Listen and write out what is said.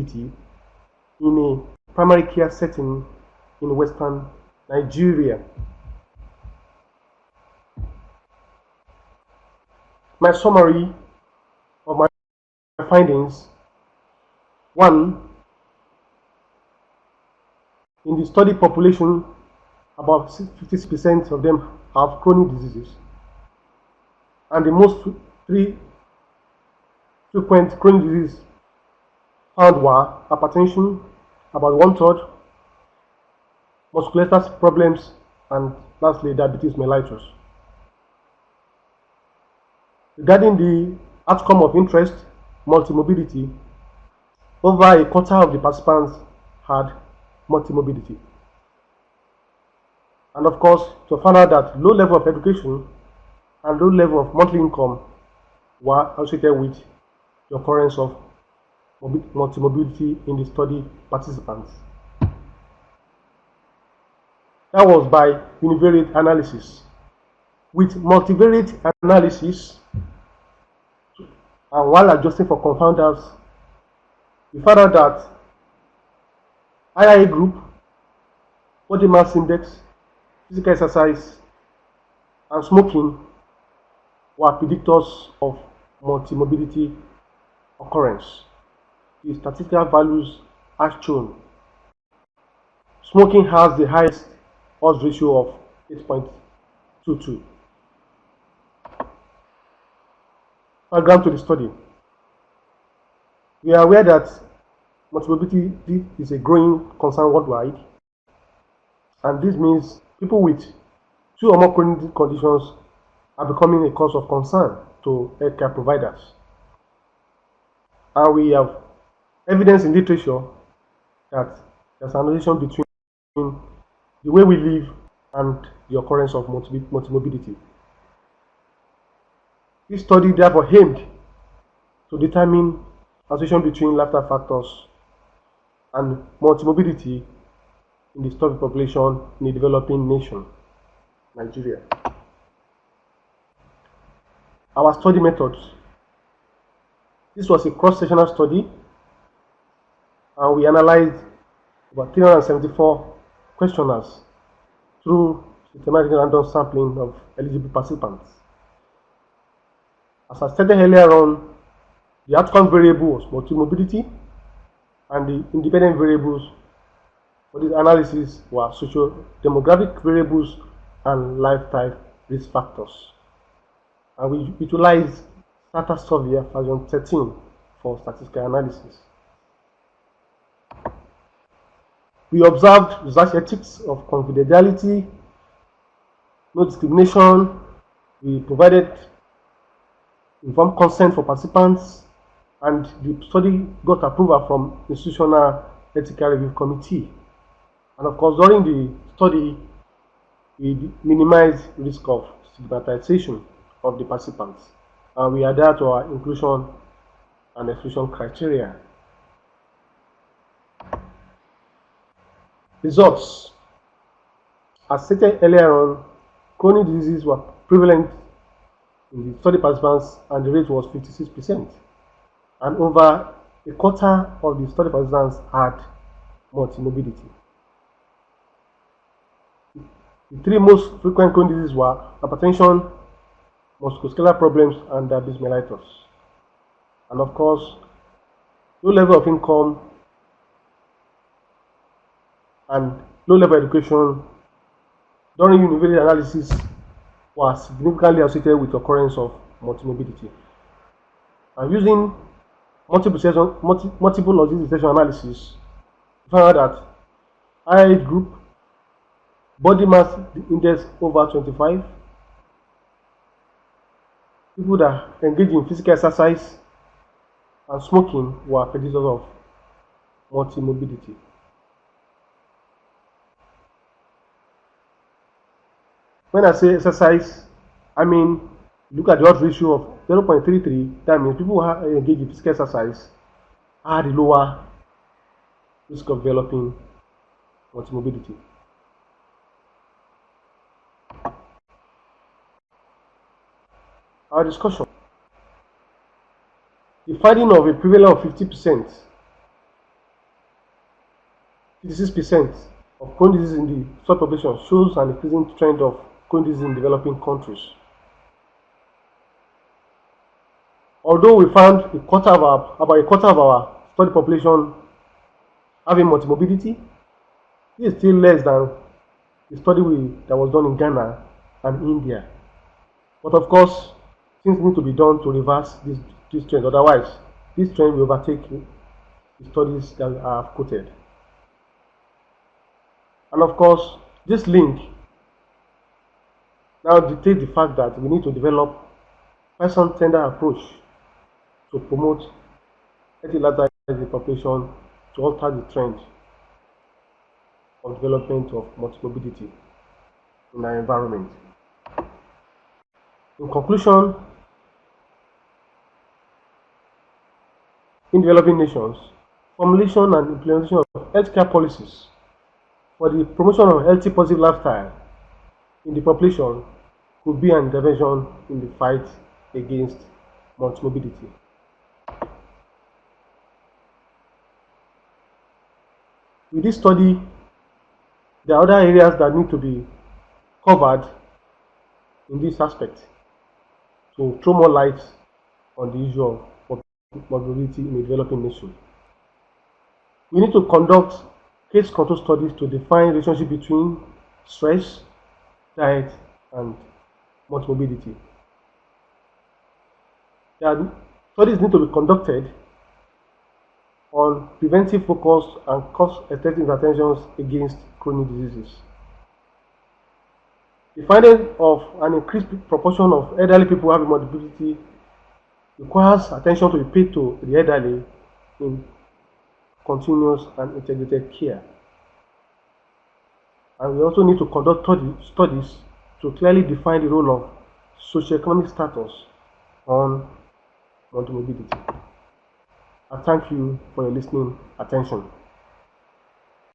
multimorbidity in a primary care setting in Western Nigeria. My summary of my findings: 1. In the study population, about 56% of them have chronic diseases, and the most three frequent chronic diseases found were hypertension, about 1/3, musculoskeletal problems, and lastly diabetes mellitus. Regarding the outcome of interest, multimorbidity, over a quarter of the participants had multimorbidity. And of course, to find out that low level of education and low level of monthly income were associated with the occurrence of multimorbidity in the study participants. That was by univariate analysis. With multivariate analysis, and while adjusting for confounders, we found out that IIA group, body mass index, physical exercise, and smoking were predictors of multimorbidity occurrence. The statistical values are shown. Smoking has the highest odds ratio of 8.22. Background to the study. We are aware that multimorbidity is a growing concern worldwide, and this means people with 2 or more chronic conditions are becoming a cause of concern to healthcare providers. And we have evidence in literature that there's an relation between the way we live and the occurrence of multimorbidity. This study therefore aimed to determine association between lifestyle factors and multimorbidity in the study population in a developing nation, Nigeria. Our study methods. This was a cross-sectional study, and we analyzed about 374 questionnaires through systematic random sampling of eligible participants. As I stated earlier on, the outcome variable was multimorbidity, and the independent variables for this analysis were socio-demographic variables and lifestyle risk factors. And we utilized Strata Survey version 13 for statistical analysis. We observed research ethics of confidentiality, no discrimination. We provided informed consent for participants, and the study got approval from Institutional Ethical Review Committee. And of course, during the study, we minimized risk of stigmatization of the participants, and we adhere to our inclusion and exclusion criteria. Results. As stated earlier on, chronic diseases were prevalent in the study participants, and the rate was 56%. And over a quarter of the study participants had multimorbidity. The 3 most frequent chronic diseases were hypertension, musculoskeletal problems, and diabetes mellitus. And of course, low level of income and low level of education during univariate analysis was significantly associated with the occurrence of multimorbidity. And using multiple disease session analysis, we found out that age group, body mass index over 25, people that engage in physical exercise and smoking were predictors of multimorbidity. When I say exercise, I mean look at the odds ratio of 0.33. That means people who engage in physical exercise had a lower risk of developing multimorbidity. Our discussion. The finding of a prevalence of 50% 56% of chronic disease in the soil population shows an increasing trend of chronic disease in developing countries. Although we found about a quarter of our study population having multimorbidity, this is still less than the study that was done in Ghana and India. But of course, things need to be done to reverse this trend. Otherwise, this trend will overtake the studies that I have quoted. And of course, this link now dictates the fact that we need to develop a person-centered approach to promote healthy lifestyle in the population to alter the trend of development of multimorbidity in our environment. In conclusion, in developing nations, formulation and implementation of healthcare policies for the promotion of healthy positive lifestyle in the population could be an intervention in the fight against multimorbidity. With this study, there are other areas that need to be covered in this aspect to throw more light on the issue of multimorbidity in a developing nation. We need to conduct case control studies to define the relationship between stress, diet, and multimorbidity. Studies need to be conducted on preventive focus and cost-effective interventions against chronic diseases. The finding of an increased proportion of elderly people having multimorbidity requires attention to be paid to the elderly in continuous and integrated care. And we also need to conduct studies to clearly define the role of socioeconomic status on multimorbidity. I thank you for your listening attention.